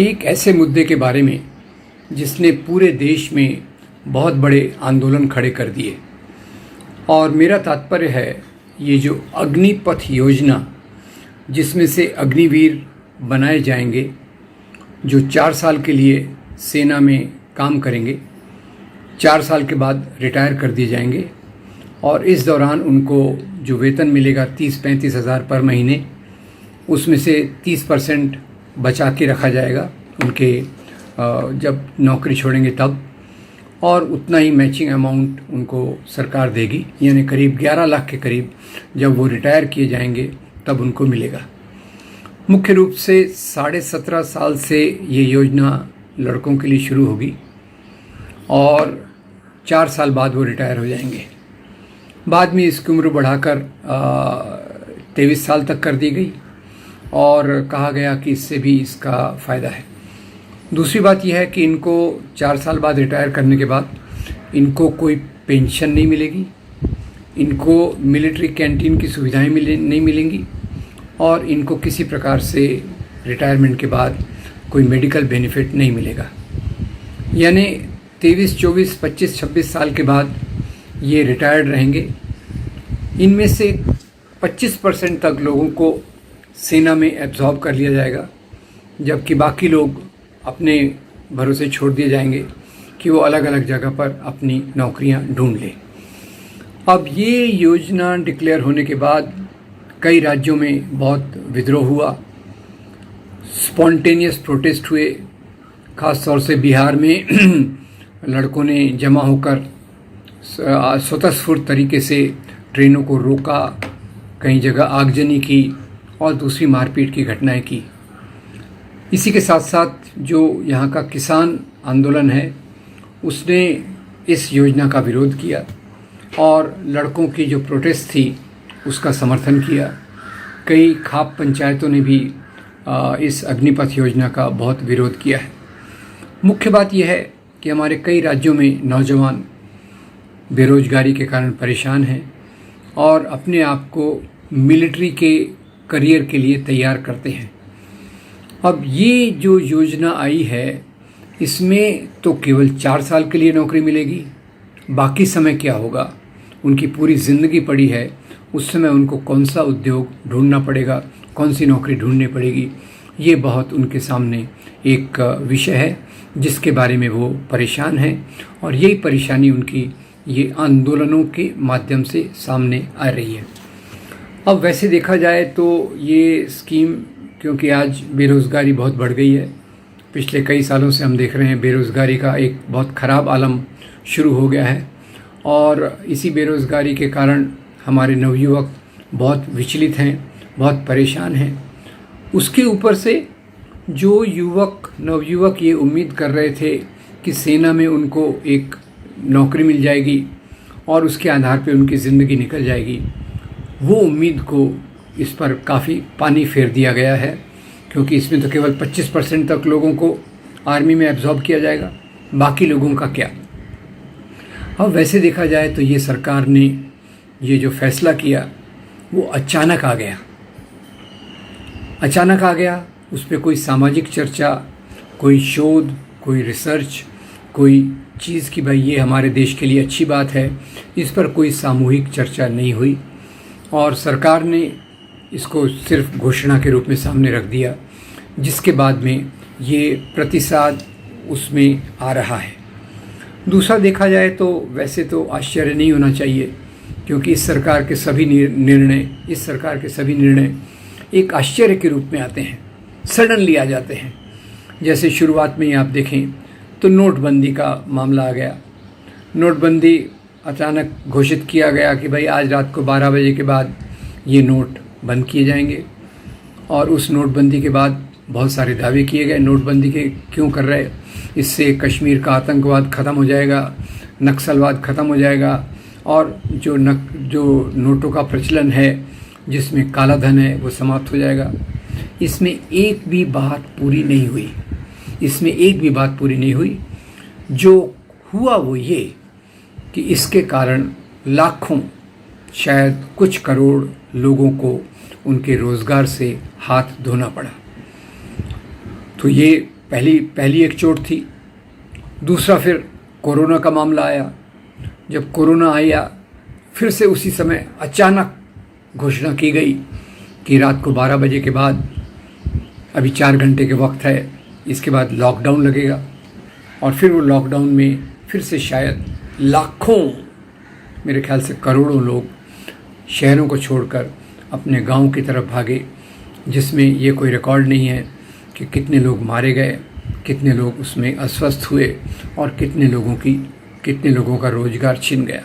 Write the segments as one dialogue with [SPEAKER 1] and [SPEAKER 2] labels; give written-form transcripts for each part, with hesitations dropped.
[SPEAKER 1] एक ऐसे मुद्दे के बारे में जिसने पूरे देश में बहुत बड़े आंदोलन खड़े कर दिए, और मेरा तात्पर्य है ये जो अग्निपथ योजना, जिसमें से अग्निवीर बनाए जाएंगे जो 4 साल के लिए सेना में काम करेंगे, 4 साल के बाद रिटायर कर दिए जाएंगे और इस दौरान उनको जो वेतन मिलेगा 30-35 हज़ार पर महीने, उसमें से 30% बचा के रखा जाएगा उनके जब नौकरी छोड़ेंगे तब, और उतना ही मैचिंग अमाउंट उनको सरकार देगी, यानी करीब 11 लाख के करीब जब वो रिटायर किए जाएंगे तब उनको मिलेगा। मुख्य रूप से 17.5 साल से ये योजना लड़कों के लिए शुरू होगी और 4 साल बाद वो रिटायर हो जाएंगे। बाद में इसकी उम्र बढ़ाकर 23 साल तक कर दी गई और कहा गया कि इससे भी इसका फ़ायदा है। दूसरी बात यह है कि इनको 4 साल बाद रिटायर करने के बाद इनको कोई पेंशन नहीं मिलेगी, इनको मिलिट्री कैंटीन की सुविधाएं नहीं मिलेंगी और इनको किसी प्रकार से रिटायरमेंट के बाद कोई मेडिकल बेनिफिट नहीं मिलेगा। यानी 23, 24, 25, 26 साल के बाद ये रिटायर्ड रहेंगे। इनमें से 25% तक लोगों को सेना में एब्जॉर्ब कर लिया जाएगा, जबकि बाकी लोग अपने भरोसे छोड़ दिए जाएंगे कि वो अलग अलग जगह पर अपनी नौकरियां ढूंढ लें। अब ये योजना डिक्लेयर होने के बाद कई राज्यों में बहुत विद्रोह हुआ, स्पॉन्टेनियस प्रोटेस्ट हुए। ख़ास तौर से बिहार में लड़कों ने जमा होकर स्वतःस्फूर्त तरीके से ट्रेनों को रोका, कई जगह आगजनी की और दूसरी मारपीट की घटनाएं की। इसी के साथ साथ जो यहाँ का किसान आंदोलन है उसने इस योजना का विरोध किया और लड़कों की जो प्रोटेस्ट थी उसका समर्थन किया। कई खाप पंचायतों ने भी इस अग्निपथ योजना का बहुत विरोध किया है। मुख्य बात यह है कि हमारे कई राज्यों में नौजवान बेरोजगारी के कारण परेशान हैं और अपने आप को मिलिट्री के करियर के लिए तैयार करते हैं। अब ये जो योजना आई है इसमें तो केवल 4 साल के लिए नौकरी मिलेगी, बाकी समय क्या होगा? उनकी पूरी ज़िंदगी पड़ी है, उस समय उनको कौन सा उद्योग ढूंढना पड़ेगा, कौन सी नौकरी ढूंढनी पड़ेगी, ये बहुत उनके सामने एक विषय है जिसके बारे में वो परेशान हैं और यही परेशानी उनकी ये आंदोलनों के माध्यम से सामने आ रही है। अब वैसे देखा जाए तो ये स्कीम, क्योंकि आज बेरोज़गारी बहुत बढ़ गई है, पिछले कई सालों से हम देख रहे हैं बेरोज़गारी का एक बहुत ख़राब आलम शुरू हो गया है और इसी बेरोज़गारी के कारण हमारे नवयुवक बहुत विचलित हैं, बहुत परेशान हैं। उसके ऊपर से जो नवयुवक ये उम्मीद कर रहे थे कि सेना में उनको एक नौकरी मिल जाएगी और उसके आधार पर उनकी ज़िंदगी निकल जाएगी, वो उम्मीद को इस पर काफ़ी पानी फेर दिया गया है, क्योंकि इसमें तो केवल 25% तक लोगों को आर्मी में एब्जॉर्ब किया जाएगा, बाकी लोगों का क्या? अब वैसे देखा जाए तो ये सरकार ने ये जो फैसला किया वो अचानक आ गया। उस पर कोई सामाजिक चर्चा, कोई शोध, कोई रिसर्च, कोई चीज़ कि भाई ये हमारे देश के लिए अच्छी बात है, इस पर कोई सामूहिक चर्चा नहीं हुई और सरकार ने इसको सिर्फ घोषणा के रूप में सामने रख दिया, जिसके बाद में ये प्रतिसाद उसमें आ रहा है। दूसरा देखा जाए तो वैसे तो आश्चर्य नहीं होना चाहिए, क्योंकि इस सरकार के सभी निर्णय एक आश्चर्य के रूप में आते हैं, सडनली आ जाते हैं। जैसे शुरुआत में ही आप देखें तो नोटबंदी का मामला आ गया। नोटबंदी अचानक घोषित किया गया कि भाई आज रात को 12 बजे के बाद ये नोट बंद किए जाएंगे और उस नोटबंदी के बाद बहुत सारे दावे किए गए। नोटबंदी के क्यों कर रहे? इससे कश्मीर का आतंकवाद ख़त्म हो जाएगा, नक्सलवाद ख़त्म हो जाएगा और जो नोटों का प्रचलन है जिसमें काला धन है वो समाप्त हो जाएगा। इसमें एक भी बात पूरी नहीं हुई। जो हुआ वो ये कि इसके कारण लाखों, शायद कुछ करोड़ लोगों को उनके रोज़गार से हाथ धोना पड़ा। तो ये पहली एक चोट थी। दूसरा फिर कोरोना का मामला आया। जब कोरोना आया फिर से उसी समय अचानक घोषणा की गई कि रात को 12 बजे के बाद अभी 4 घंटे के वक्त है, इसके बाद लॉकडाउन लगेगा। और फिर वो लॉकडाउन में फिर से शायद लाखों, मेरे ख्याल से करोड़ों लोग शहरों को छोड़कर अपने गांव की तरफ भागे, जिसमें ये कोई रिकॉर्ड नहीं है कि कितने लोग मारे गए, कितने लोग उसमें अस्वस्थ हुए और कितने लोगों का रोजगार छिन गया।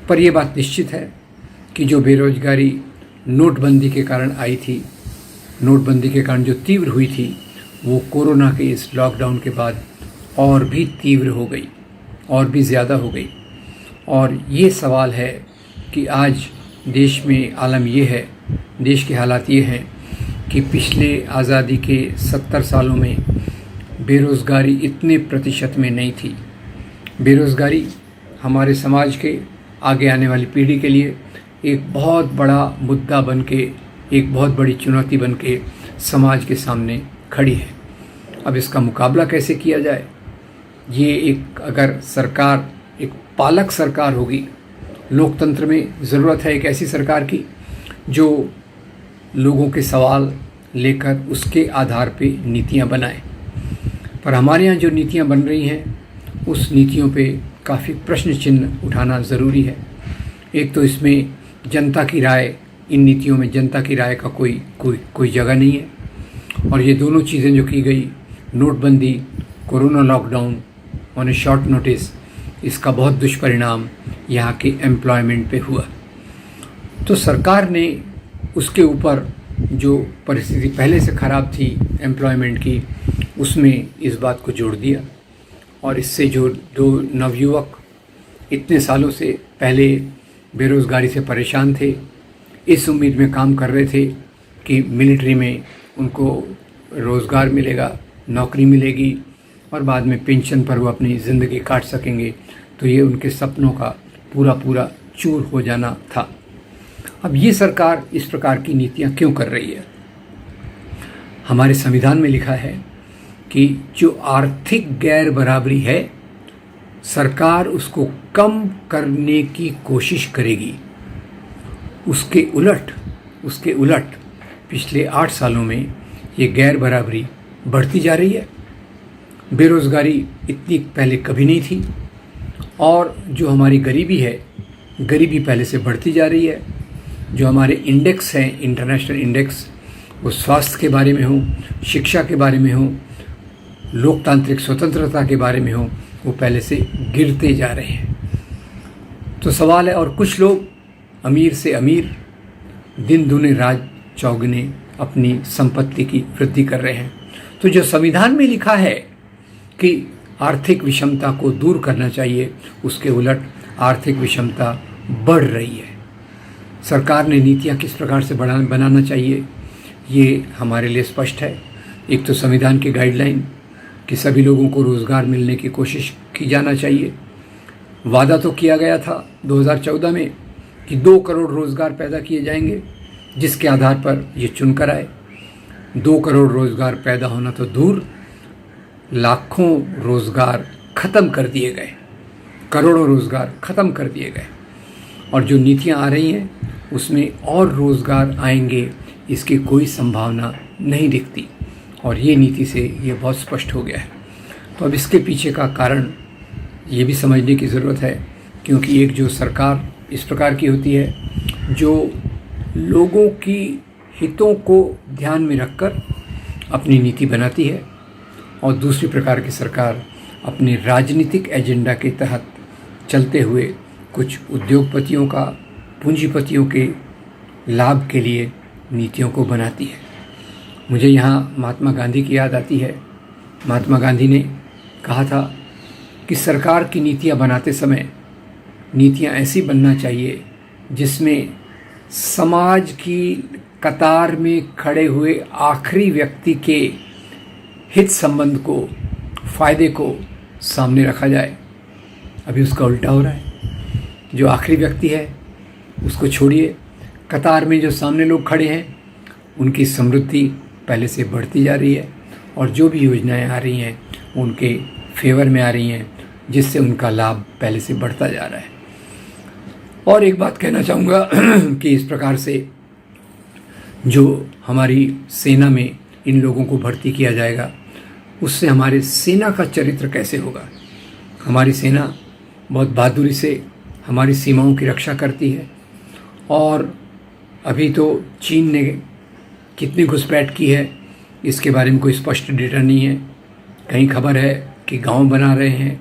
[SPEAKER 1] पर यह बात निश्चित है कि जो बेरोजगारी नोटबंदी के कारण आई थी, नोटबंदी के कारण जो तीव्र हुई थी, वो कोरोना के इस लॉकडाउन के बाद और भी तीव्र हो गई, और भी ज़्यादा हो गई। और ये सवाल है कि आज देश में आलम ये है, देश के हालात ये हैं कि पिछले आज़ादी के 70 सालों में बेरोज़गारी इतने प्रतिशत में नहीं थी। बेरोज़गारी हमारे समाज के आगे आने वाली पीढ़ी के लिए एक बहुत बड़ा मुद्दा बन के, एक बहुत बड़ी चुनौती बन के समाज के सामने खड़ी है। अब इसका मुकाबला कैसे किया जाए, ये अगर सरकार एक पालक सरकार होगी, लोकतंत्र में ज़रूरत है एक ऐसी सरकार की जो लोगों के सवाल लेकर उसके आधार पे नीतियां बनाए। पर हमारे यहाँ जो नीतियां बन रही हैं, उस नीतियों पे काफ़ी प्रश्न चिन्ह उठाना ज़रूरी है। एक तो इसमें जनता की राय, इन नीतियों में जनता की राय का कोई जगह नहीं है। और ये दोनों चीज़ें जो की गई, नोटबंदी, corona lockdown on A short notice, इसका बहुत दुष्परिणाम यहाँ के एम्प्लॉयमेंट पे हुआ। तो सरकार ने उसके ऊपर जो परिस्थिति पहले से ख़राब थी एम्प्लॉयमेंट की, उसमें इस बात को जोड़ दिया। और इससे जो दो नवयुवक इतने सालों से पहले बेरोज़गारी से परेशान थे, इस उम्मीद में काम कर रहे थे कि मिलिट्री में उनको रोज़गार मिलेगा, नौकरी मिलेगी और बाद में पेंशन पर वो अपनी ज़िंदगी काट सकेंगे, तो ये उनके सपनों का पूरा चूर हो जाना था। अब ये सरकार इस प्रकार की नीतियाँ क्यों कर रही है? हमारे संविधान में लिखा है कि जो आर्थिक गैर बराबरी है, सरकार उसको कम करने की कोशिश करेगी। उसके उलट पिछले 8 सालों में ये गैर बराबरी बढ़ती जा रही है। बेरोज़गारी इतनी पहले कभी नहीं थी, और जो हमारी गरीबी है, गरीबी पहले से बढ़ती जा रही है। जो हमारे इंडेक्स हैं, इंटरनेशनल इंडेक्स, वो स्वास्थ्य के बारे में हो, शिक्षा के बारे में हो, लोकतांत्रिक स्वतंत्रता के बारे में हो, वो पहले से गिरते जा रहे हैं। तो सवाल है, और कुछ लोग अमीर से अमीर, दिन दुने रात चौगुने अपनी संपत्ति की वृद्धि कर रहे हैं। तो जो संविधान में लिखा है कि आर्थिक विषमता को दूर करना चाहिए, उसके उलट आर्थिक विषमता बढ़ रही है। सरकार ने नीतियाँ किस प्रकार से बनाना चाहिए, ये हमारे लिए स्पष्ट है। एक तो संविधान की गाइडलाइन कि सभी लोगों को रोज़गार मिलने की कोशिश की जाना चाहिए। वादा तो किया गया था 2014 में कि 2 करोड़ रोज़गार पैदा किए जाएंगे, जिसके आधार पर ये चुनकर आए। 2 करोड़ रोज़गार पैदा होना तो दूर, लाखों रोज़गार ख़त्म कर दिए गए, करोड़ों रोज़गार ख़त्म कर दिए गए। और जो नीतियाँ आ रही हैं उसमें और रोज़गार आएंगे, इसकी कोई संभावना नहीं दिखती। और ये नीति से ये बहुत स्पष्ट हो गया है। तो अब इसके पीछे का कारण ये भी समझने की ज़रूरत है, क्योंकि एक जो सरकार इस प्रकार की होती है जो लोगों की हितों को ध्यान में रखकर अपनी नीति बनाती है, और दूसरी प्रकार की सरकार अपने राजनीतिक एजेंडा के तहत चलते हुए कुछ उद्योगपतियों का, पूंजीपतियों के लाभ के लिए नीतियों को बनाती है। मुझे यहाँ महात्मा गांधी की याद आती है। महात्मा गांधी ने कहा था कि सरकार की नीतियाँ बनाते समय नीतियाँ ऐसी बनना चाहिए जिसमें समाज की कतार में खड़े हुए आखिरी व्यक्ति के हित संबंध को, फ़ायदे को सामने रखा जाए। अभी उसका उल्टा हो रहा है। जो आखिरी व्यक्ति है उसको छोड़िए, कतार में जो सामने लोग खड़े हैं उनकी समृद्धि पहले से बढ़ती जा रही है, और जो भी योजनाएं आ रही हैं उनके फेवर में आ रही हैं, जिससे उनका लाभ पहले से बढ़ता जा रहा है। और एक बात कहना चाहूँगा कि इस प्रकार से जो हमारी सेना में इन लोगों को भर्ती किया जाएगा, उससे हमारे सेना का चरित्र कैसे होगा। हमारी सेना बहुत बहादुरी से हमारी सीमाओं की रक्षा करती है, और अभी तो चीन ने कितनी घुसपैठ की है इसके बारे में कोई स्पष्ट डेटा नहीं है। कहीं खबर है कि गांव बना रहे हैं,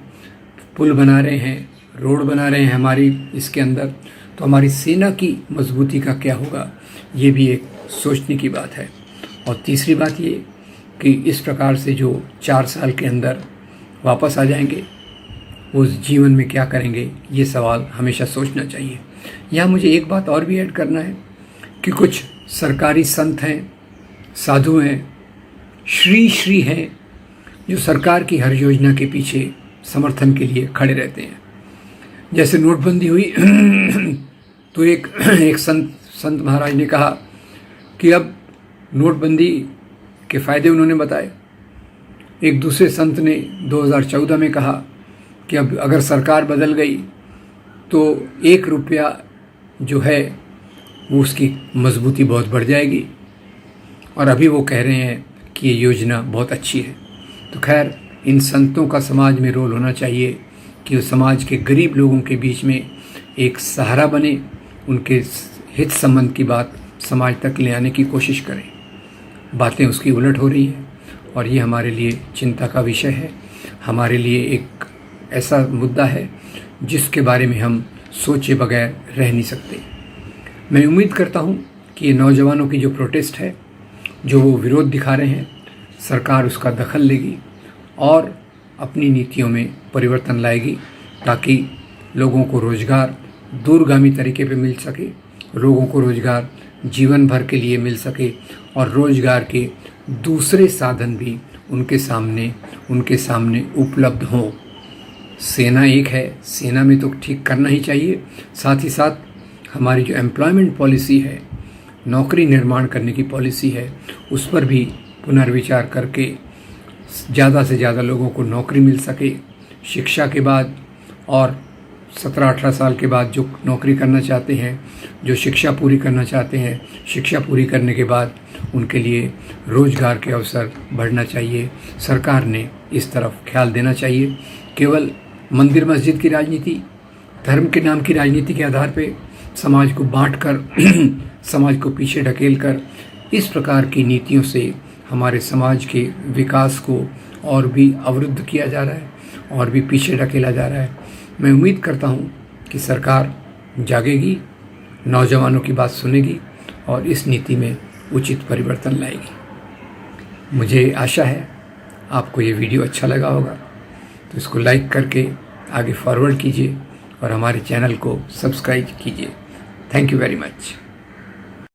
[SPEAKER 1] पुल बना रहे हैं, रोड बना रहे हैं हमारी इसके अंदर। तो हमारी सेना की मजबूती का क्या होगा, ये भी एक सोचने की बात है। और तीसरी बात ये कि इस प्रकार से जो 4 साल के अंदर वापस आ जाएंगे, वो जीवन में क्या करेंगे, ये सवाल हमेशा सोचना चाहिए। यहाँ मुझे एक बात और भी ऐड करना है कि कुछ सरकारी संत हैं, साधु हैं, श्री हैं, जो सरकार की हर योजना के पीछे समर्थन के लिए खड़े रहते हैं। जैसे नोटबंदी हुई तो एक संत महाराज ने कहा कि अब नोटबंदी के फ़ायदे उन्होंने बताए। एक दूसरे संत ने 2014 में कहा कि अब अगर सरकार बदल गई तो 1 रुपया जो है वो उसकी मजबूती बहुत बढ़ जाएगी, और अभी वो कह रहे हैं कि ये योजना बहुत अच्छी है। तो खैर, इन संतों का समाज में रोल होना चाहिए कि वो समाज के गरीब लोगों के बीच में एक सहारा बने, उनके हित संबंध की बात समाज तक ले आने की कोशिश करें। बातें उसकी उलट हो रही हैं, और ये हमारे लिए चिंता का विषय है। हमारे लिए एक ऐसा मुद्दा है जिसके बारे में हम सोचे बगैर रह नहीं सकते। मैं उम्मीद करता हूँ कि ये नौजवानों की जो प्रोटेस्ट है, जो वो विरोध दिखा रहे हैं, सरकार उसका दखल लेगी और अपनी नीतियों में परिवर्तन लाएगी, ताकि लोगों को रोज़गार दूरगामी तरीके पे मिल सके, लोगों को रोज़गार जीवन भर के लिए मिल सके, और रोज़गार के दूसरे साधन भी उनके सामने उपलब्ध हों। सेना एक है, सेना में तो ठीक करना ही चाहिए। साथ ही साथ हमारी जो एम्प्लॉयमेंट पॉलिसी है, नौकरी निर्माण करने की पॉलिसी है, उस पर भी पुनर्विचार करके ज़्यादा से ज़्यादा लोगों को नौकरी मिल सके। शिक्षा के बाद और 17-18 साल के बाद जो नौकरी करना चाहते हैं, जो शिक्षा पूरी करना चाहते हैं, शिक्षा पूरी करने के बाद उनके लिए रोज़गार के अवसर बढ़ना चाहिए। सरकार ने इस तरफ ख्याल देना चाहिए। केवल मंदिर मस्जिद की राजनीति, धर्म के नाम की राजनीति के आधार पे समाज को बांटकर समाज को पीछे ढकेलकर इस प्रकार की नीतियों से हमारे समाज के विकास को और भी अवरुद्ध किया जा रहा है और भी पीछे ढकेला जा रहा है। मैं उम्मीद करता हूँ कि सरकार जागेगी, नौजवानों की बात सुनेगी और इस नीति में उचित परिवर्तन लाएगी। मुझे आशा है आपको ये वीडियो अच्छा लगा होगा, तो इसको लाइक करके आगे फॉरवर्ड कीजिए और हमारे चैनल को सब्सक्राइब कीजिए। Thank you very much.